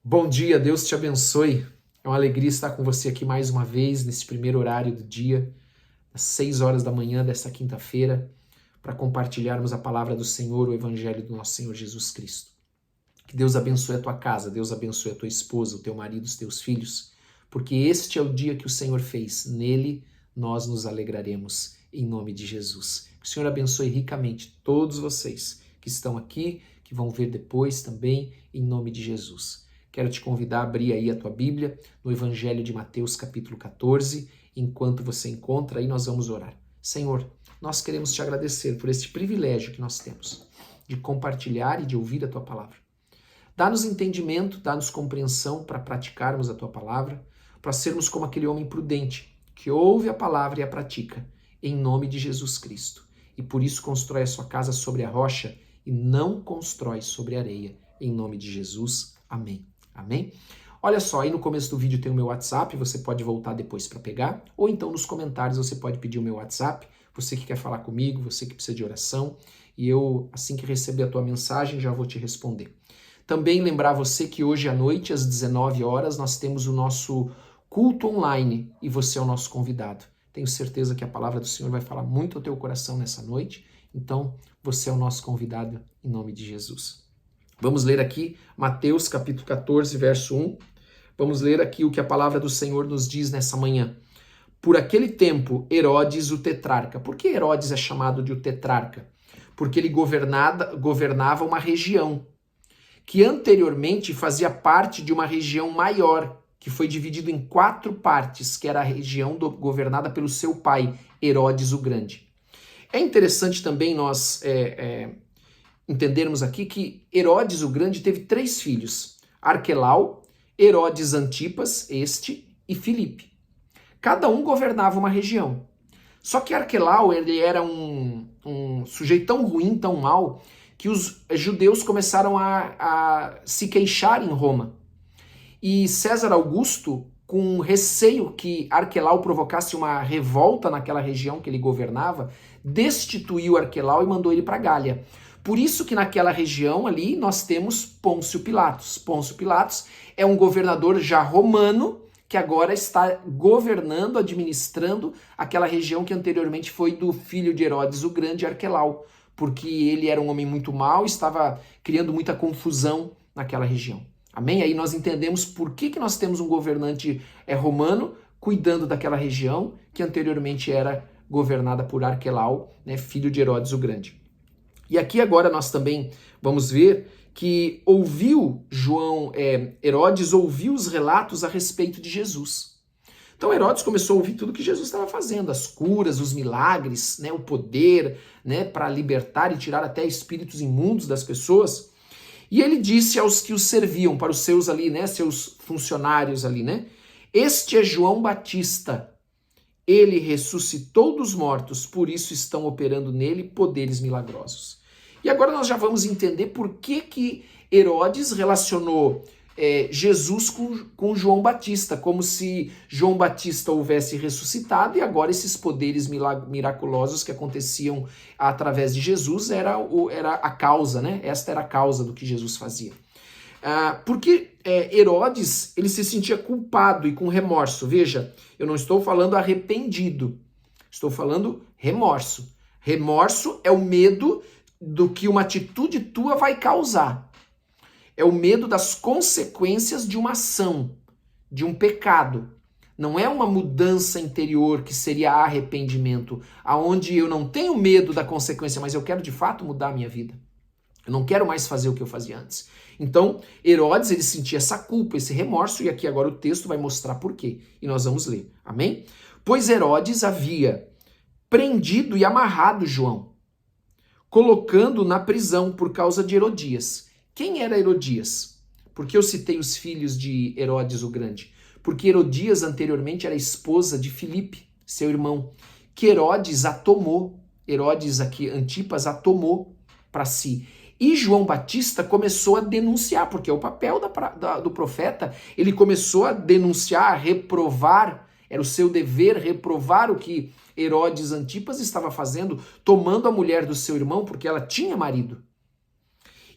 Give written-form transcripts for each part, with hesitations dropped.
Bom dia, Deus te abençoe. É uma alegria estar com você aqui mais uma vez, nesse primeiro horário do dia, às 6 horas da manhã desta quinta-feira, para compartilharmos a palavra do Senhor, o Evangelho do nosso Senhor Jesus Cristo. Que Deus abençoe a tua casa, Deus abençoe a tua esposa, o teu marido, os teus filhos, porque este é o dia que o Senhor fez. Nele nós nos alegraremos, em nome de Jesus. Que o Senhor abençoe ricamente todos vocês que estão aqui, que vão ver depois também, em nome de Jesus. Quero te convidar a abrir aí a tua Bíblia no Evangelho de Mateus, capítulo 14. Enquanto você encontra aí, nós vamos orar. Senhor, nós queremos te agradecer por este privilégio que nós temos de compartilhar e de ouvir a tua palavra. Dá-nos entendimento, dá-nos compreensão para praticarmos a tua palavra, para sermos como aquele homem prudente que ouve a palavra e a pratica, em nome de Jesus Cristo. E por isso constrói a sua casa sobre a rocha e não constrói sobre a areia, em nome de Jesus. Amém. Amém? Olha só, aí no começo do vídeo tem o meu WhatsApp, você pode voltar depois para pegar, ou então nos comentários você pode pedir o meu WhatsApp, você que quer falar comigo, você que precisa de oração, e eu, assim que receber a tua mensagem, já vou te responder. Também lembrar você que hoje à noite, às 19 horas, nós temos o nosso culto online, e você é o nosso convidado. Tenho certeza que a palavra do Senhor vai falar muito ao teu coração nessa noite, então você é o nosso convidado em nome de Jesus. Vamos ler aqui Mateus capítulo 14, verso 1. Vamos ler aqui o que a palavra do Senhor nos diz nessa manhã. Por aquele tempo, Herodes o tetrarca. Por que Herodes é chamado de o tetrarca? Porque ele governava uma região que anteriormente fazia parte de uma região maior, que foi dividida em 4 partes, que era a região governada pelo seu pai, Herodes o Grande. É interessante também nós entendermos aqui que Herodes o Grande teve 3 filhos, Arquelau, Herodes Antipas, e Filipe. Cada um governava uma região. Só que Arquelau ele era um sujeito tão ruim, tão mau, que os judeus começaram a se queixar em Roma. E César Augusto, com receio que Arquelau provocasse uma revolta naquela região que ele governava, destituiu Arquelau e mandou ele para Gália. Por isso que naquela região ali nós temos Pôncio Pilatos. Pôncio Pilatos é um governador já romano que agora está governando, administrando aquela região que anteriormente foi do filho de Herodes o Grande, Arquelau, porque ele era um homem muito mau e estava criando muita confusão naquela região. Amém? Aí nós entendemos por que nós temos um governante romano cuidando daquela região que anteriormente era governada por Arquelau, né, filho de Herodes o Grande. E aqui agora nós também vamos ver que Herodes ouviu os relatos a respeito de Jesus. Então Herodes começou a ouvir tudo que Jesus estava fazendo, as curas, os milagres, né, o poder, né, para libertar e tirar até espíritos imundos das pessoas. E ele disse aos que os serviam, para os seus ali, né, seus funcionários ali, né, este é João Batista. Ele ressuscitou dos mortos, por isso estão operando nele poderes milagrosos. E agora nós já vamos entender por que Herodes relacionou Jesus com João Batista, como se João Batista houvesse ressuscitado e agora esses poderes miraculosos que aconteciam através de Jesus era a causa, né? Esta era a causa do que Jesus fazia. Porque Herodes ele se sentia culpado e com remorso. Veja, eu não estou falando arrependido, estou falando remorso. Remorso é o medo do que uma atitude tua vai causar. É o medo das consequências de uma ação, de um pecado. Não é uma mudança interior que seria arrependimento, aonde eu não tenho medo da consequência, mas eu quero de fato mudar a minha vida. Eu não quero mais fazer o que eu fazia antes. Então, Herodes, ele sentia essa culpa, esse remorso, e aqui agora o texto vai mostrar por quê. E nós vamos ler, amém? Pois Herodes havia prendido e amarrado João, colocando na prisão por causa de Herodias. Quem era Herodias? Por que eu citei os filhos de Herodes o Grande? Porque Herodias anteriormente era esposa de Filipe, seu irmão, que Herodes a tomou. Herodes aqui, Antipas, a tomou para si. E João Batista começou a denunciar, porque é o papel do profeta, ele começou a denunciar, a reprovar, era o seu dever reprovar o que Herodes Antipas estava fazendo, tomando a mulher do seu irmão, porque ela tinha marido.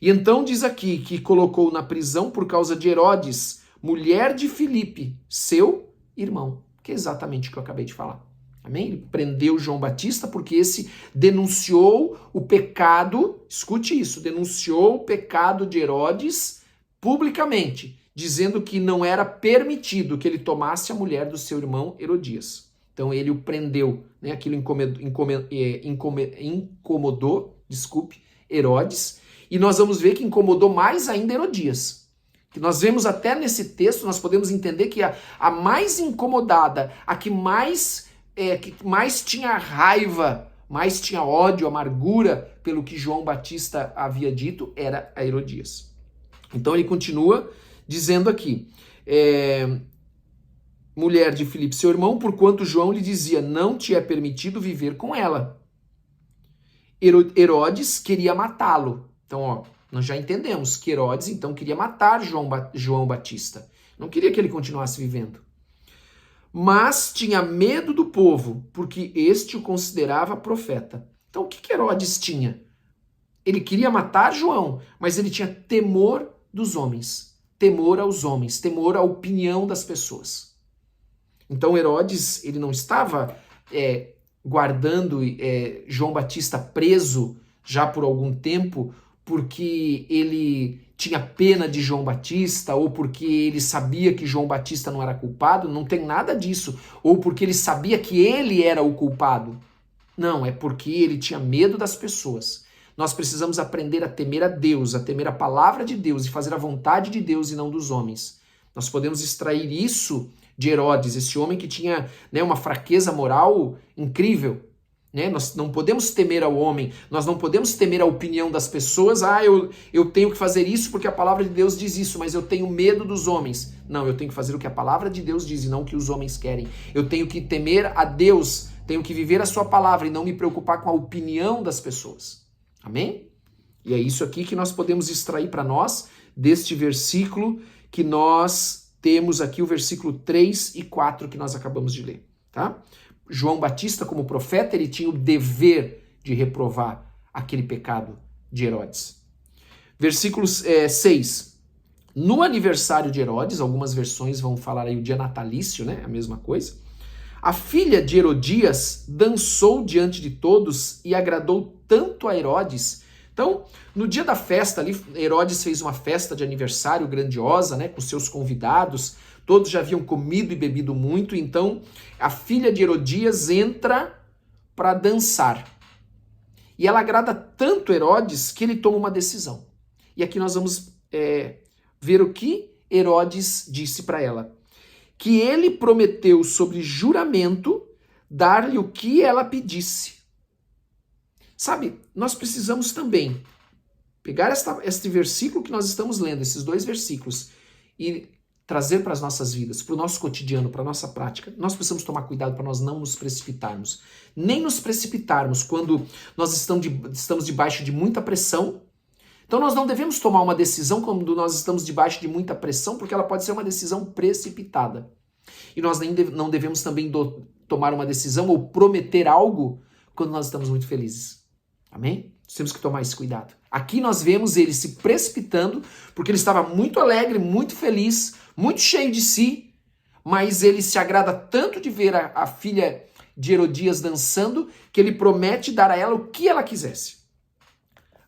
E então diz aqui que colocou na prisão por causa de Herodes, mulher de Filipe, seu irmão, que é exatamente o que eu acabei de falar. Amém? Ele prendeu João Batista porque esse denunciou o pecado, escute isso, denunciou o pecado de Herodes publicamente, dizendo que não era permitido que ele tomasse a mulher do seu irmão Herodias. Então ele o prendeu, né? Aquilo incomodou, Herodes, e nós vamos ver que incomodou mais ainda Herodias. Que nós vemos até nesse texto, nós podemos entender que a mais incomodada, a que mais tinha raiva, mais tinha ódio, amargura pelo que João Batista havia dito, era a Herodias. Então ele continua dizendo aqui, mulher de Filipe, seu irmão, porquanto João lhe dizia, não te é permitido viver com ela. Herodes queria matá-lo. Então, ó, nós já entendemos que Herodes, então, queria matar João Batista. Não queria que ele continuasse vivendo. Mas tinha medo do povo, porque este o considerava profeta. Então, o que Herodes tinha? Ele queria matar João, mas ele tinha temor dos homens, temor aos homens, temor à opinião das pessoas. Então, Herodes, ele não estava guardando João Batista preso já por algum tempo, porque ele tinha pena de João Batista, ou porque ele sabia que João Batista não era culpado, não tem nada disso. Ou porque ele sabia que ele era o culpado. Não, é porque ele tinha medo das pessoas. Nós precisamos aprender a temer a Deus, a temer a palavra de Deus e fazer a vontade de Deus e não dos homens. Nós podemos extrair isso de Herodes, esse homem que tinha, né, uma fraqueza moral incrível. Né? Nós não podemos temer ao homem, nós não podemos temer a opinião das pessoas. Eu tenho que fazer isso porque a palavra de Deus diz isso, mas eu tenho medo dos homens. Não, eu tenho que fazer o que a palavra de Deus diz e não o que os homens querem. Eu tenho que temer a Deus, tenho que viver a sua palavra e não me preocupar com a opinião das pessoas. Amém? E é isso aqui que nós podemos extrair para nós deste versículo que nós temos aqui, o versículo 3 e 4 que nós acabamos de ler, tá? João Batista, como profeta, ele tinha o dever de reprovar aquele pecado de Herodes. Versículo 6. No aniversário de Herodes, algumas versões vão falar aí o dia natalício, né? A mesma coisa. A filha de Herodias dançou diante de todos e agradou tanto a Herodes. Então, no dia da festa ali, Herodes fez uma festa de aniversário grandiosa, né? Com seus convidados. Todos já haviam comido e bebido muito, então a filha de Herodias entra para dançar. E ela agrada tanto Herodes que ele toma uma decisão. E aqui nós vamos ver o que Herodes disse para ela. Que ele prometeu sobre juramento dar-lhe o que ela pedisse. Sabe, nós precisamos também pegar este versículo que nós estamos lendo, esses dois versículos, e trazer para as nossas vidas, para o nosso cotidiano, para a nossa prática. Nós precisamos tomar cuidado para nós não nos precipitarmos. Nem nos precipitarmos quando nós estamos debaixo de muita pressão. Então nós não devemos tomar uma decisão quando nós estamos debaixo de muita pressão, porque ela pode ser uma decisão precipitada. E nós não devemos também tomar uma decisão ou prometer algo quando nós estamos muito felizes. Amém? Temos que tomar esse cuidado. Aqui nós vemos ele se precipitando, porque ele estava muito alegre, muito feliz, muito cheio de si, mas ele se agrada tanto de ver a filha de Herodias dançando, que ele promete dar a ela o que ela quisesse.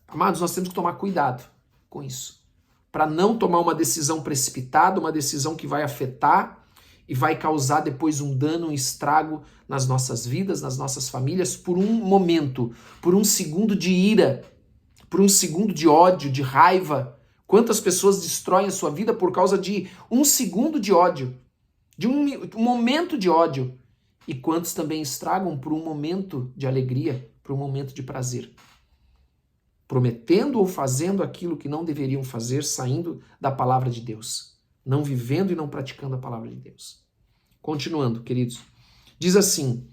Amados, nós temos que tomar cuidado com isso, para não tomar uma decisão precipitada, uma decisão que vai afetar e vai causar depois um dano, um estrago nas nossas vidas, nas nossas famílias, por um momento, por um segundo de ira, por um segundo de ódio, de raiva. Quantas pessoas destroem a sua vida por causa de um segundo de ódio, de um momento de ódio. E quantos também estragam por um momento de alegria, por um momento de prazer. Prometendo ou fazendo aquilo que não deveriam fazer, saindo da palavra de Deus. Não vivendo e não praticando a palavra de Deus. Continuando, queridos. Diz assim,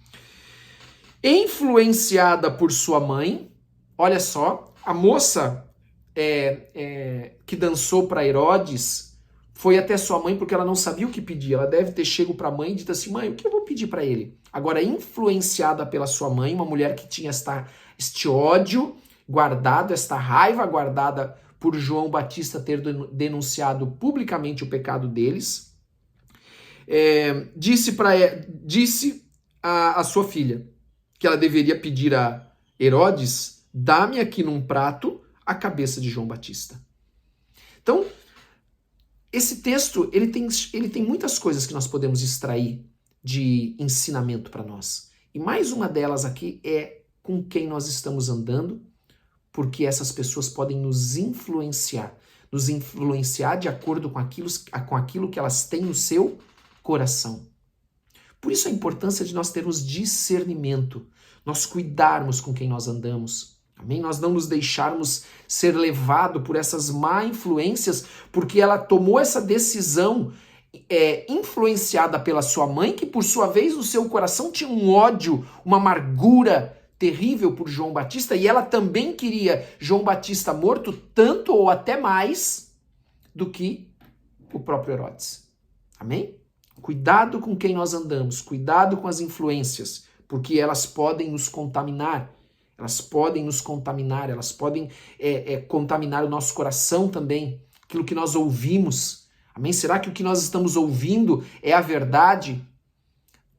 influenciada por sua mãe, olha só, a moça que dançou para Herodes foi até sua mãe porque ela não sabia o que pedir. Ela deve ter chego para a mãe e dito assim, mãe, o que eu vou pedir para ele? Agora, influenciada pela sua mãe, uma mulher que tinha este ódio guardado, esta raiva guardada por João Batista ter denunciado publicamente o pecado deles, disse a sua filha que ela deveria pedir a Herodes: dá-me aqui num prato a cabeça de João Batista. Então, esse texto ele tem muitas coisas que nós podemos extrair de ensinamento para nós. E mais uma delas aqui é com quem nós estamos andando, porque essas pessoas podem nos influenciar de acordo com aquilo que elas têm no seu coração. Por isso a importância de nós termos discernimento, nós cuidarmos com quem nós andamos, amém? Nós não nos deixarmos ser levado por essas má influências, porque ela tomou essa decisão influenciada pela sua mãe, que por sua vez no seu coração tinha um ódio, uma amargura terrível por João Batista, e ela também queria João Batista morto tanto ou até mais do que o próprio Herodes. Amém? Cuidado com quem nós andamos, cuidado com as influências, porque elas podem nos contaminar, elas podem contaminar o nosso coração também, aquilo que nós ouvimos. Amém? Será que o que nós estamos ouvindo é a verdade?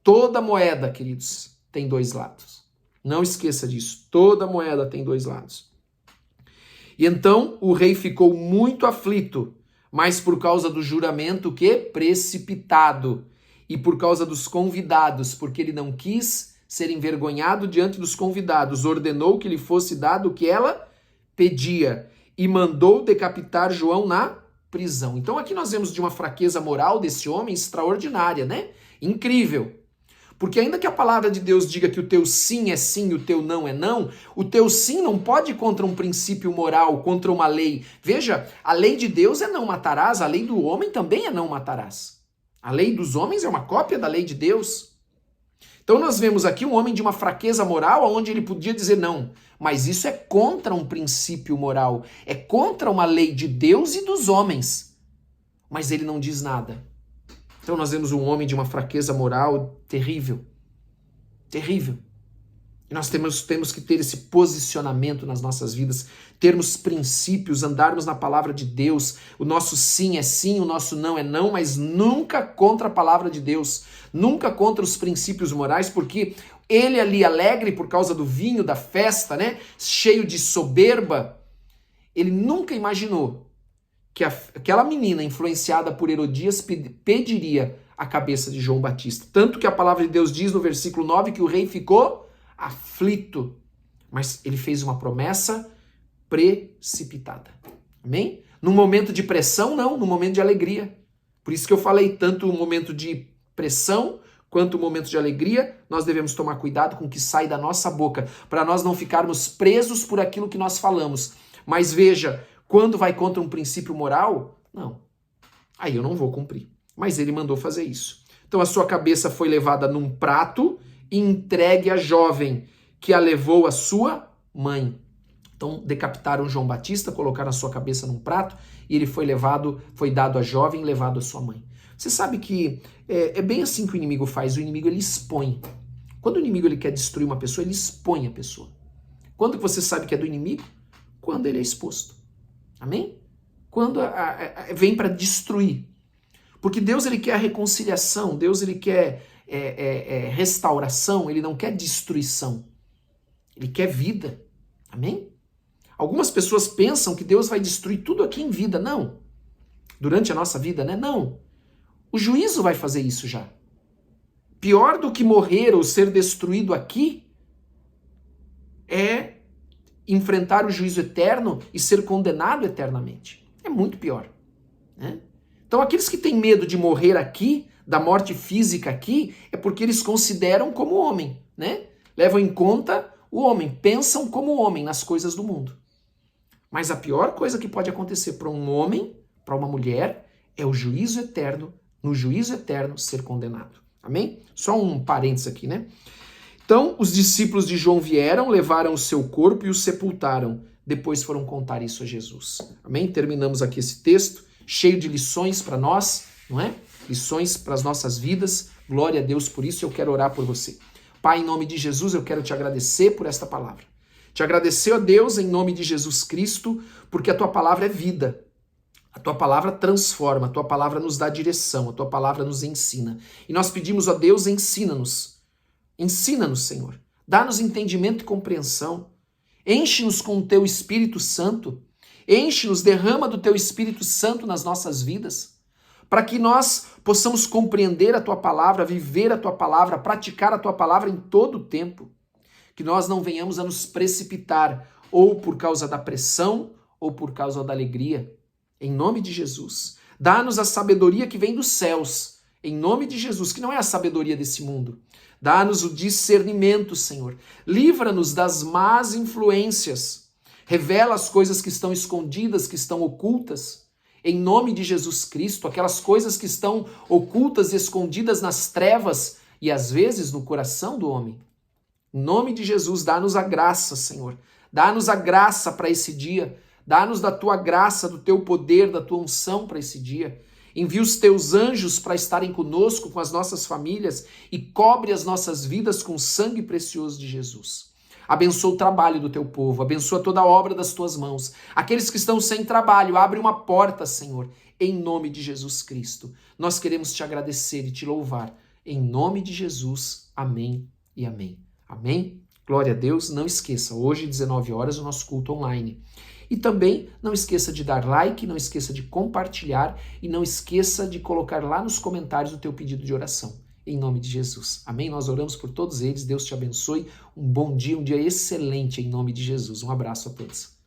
Toda moeda, queridos, tem dois lados. Não esqueça disso. Toda moeda tem dois lados. E então o rei ficou muito aflito, mas por causa do juramento precipitado e por causa dos convidados, porque ele não quis ser envergonhado diante dos convidados, ordenou que lhe fosse dado o que ela pedia e mandou decapitar João na prisão. Então aqui nós vemos de uma fraqueza moral desse homem extraordinária, né? Incrível. Porque ainda que a palavra de Deus diga que o teu sim é sim e o teu não é não, o teu sim não pode ir contra um princípio moral, contra uma lei. Veja, a lei de Deus é não matarás, a lei do homem também é não matarás. A lei dos homens é uma cópia da lei de Deus. Então nós vemos aqui um homem de uma fraqueza moral, onde ele podia dizer não, mas isso é contra um princípio moral, é contra uma lei de Deus e dos homens. Mas ele não diz nada. Então nós vemos um homem de uma fraqueza moral terrível. Terrível. E nós temos que ter esse posicionamento nas nossas vidas, termos princípios, andarmos na palavra de Deus. O nosso sim é sim, o nosso não é não, mas nunca contra a palavra de Deus, nunca contra os princípios morais, porque ele ali alegre por causa do vinho, da festa, né, cheio de soberba, ele nunca imaginou que aquela menina influenciada por Herodias pediria a cabeça de João Batista. Tanto que a palavra de Deus diz no versículo 9 que o rei ficou aflito, mas ele fez uma promessa precipitada. Amém? Num momento de pressão, não, num momento de alegria. Por isso que eu falei, tanto o momento de pressão quanto o momento de alegria, nós devemos tomar cuidado com o que sai da nossa boca, para nós não ficarmos presos por aquilo que nós falamos. Mas veja, quando vai contra um princípio moral, não. Aí eu não vou cumprir. Mas ele mandou fazer isso. Então a sua cabeça foi levada num prato e entregue à jovem, que a levou a sua mãe. Então decapitaram João Batista, colocaram a sua cabeça num prato e ele foi dado à jovem, levado à sua mãe. Você sabe que é bem assim que o inimigo faz. O inimigo, ele expõe. Quando o inimigo ele quer destruir uma pessoa, ele expõe a pessoa. Quando você sabe que é do inimigo? Quando ele é exposto. Amém? Quando vem para destruir. Porque Deus ele quer a reconciliação, Deus ele quer restauração, ele não quer destruição. Ele quer vida. Amém? Algumas pessoas pensam que Deus vai destruir tudo aqui em vida. Não. Durante a nossa vida, né? Não. O juízo vai fazer isso já. Pior do que morrer ou ser destruído aqui é enfrentar o juízo eterno e ser condenado eternamente. É muito pior. Né? Então aqueles que têm medo de morrer aqui, da morte física aqui, é porque eles consideram como homem, né? Levam em conta o homem, pensam como homem nas coisas do mundo. Mas a pior coisa que pode acontecer para um homem, para uma mulher, é o juízo eterno, no juízo eterno ser condenado. Amém? Só um parênteses aqui, né? Então, os discípulos de João vieram, levaram o seu corpo e o sepultaram. Depois foram contar isso a Jesus. Amém? Terminamos aqui esse texto, cheio de lições para nós, não é? Lições para as nossas vidas. Glória a Deus por isso, eu quero orar por você. Pai, em nome de Jesus, eu quero te agradecer por esta palavra. Te agradecer, ó Deus, em nome de Jesus Cristo, porque a tua palavra é vida. A tua palavra transforma, a tua palavra nos dá direção, a tua palavra nos ensina. E nós pedimos, ó Deus, ensina-nos. Ensina-nos, Senhor. Dá-nos entendimento e compreensão. Enche-nos com o teu Espírito Santo. Enche-nos, derrama do teu Espírito Santo nas nossas vidas, para que nós possamos compreender a tua palavra, viver a tua palavra, praticar a tua palavra em todo o tempo. Que nós não venhamos a nos precipitar, ou por causa da pressão, ou por causa da alegria. Em nome de Jesus. Dá-nos a sabedoria que vem dos céus. Em nome de Jesus, que não é a sabedoria desse mundo. Dá-nos o discernimento, Senhor. Livra-nos das más influências. Revela as coisas que estão escondidas, que estão ocultas. Em nome de Jesus Cristo, aquelas coisas que estão ocultas e escondidas nas trevas e às vezes no coração do homem. Em nome de Jesus, dá-nos a graça, Senhor. Dá-nos a graça para esse dia. Dá-nos da tua graça, do teu poder, da tua unção para esse dia. Envia os teus anjos para estarem conosco, com as nossas famílias e cobre as nossas vidas com o sangue precioso de Jesus. Abençoa o trabalho do teu povo, abençoa toda a obra das tuas mãos. Aqueles que estão sem trabalho, abre uma porta, Senhor, em nome de Jesus Cristo. Nós queremos te agradecer e te louvar. Em nome de Jesus, amém e amém. Amém? Glória a Deus. Não esqueça, hoje, 19 horas, o nosso culto online. E também não esqueça de dar like, não esqueça de compartilhar e não esqueça de colocar lá nos comentários o teu pedido de oração. Em nome de Jesus. Amém? Nós oramos por todos eles. Deus te abençoe. Um bom dia, um dia excelente em nome de Jesus. Um abraço a todos.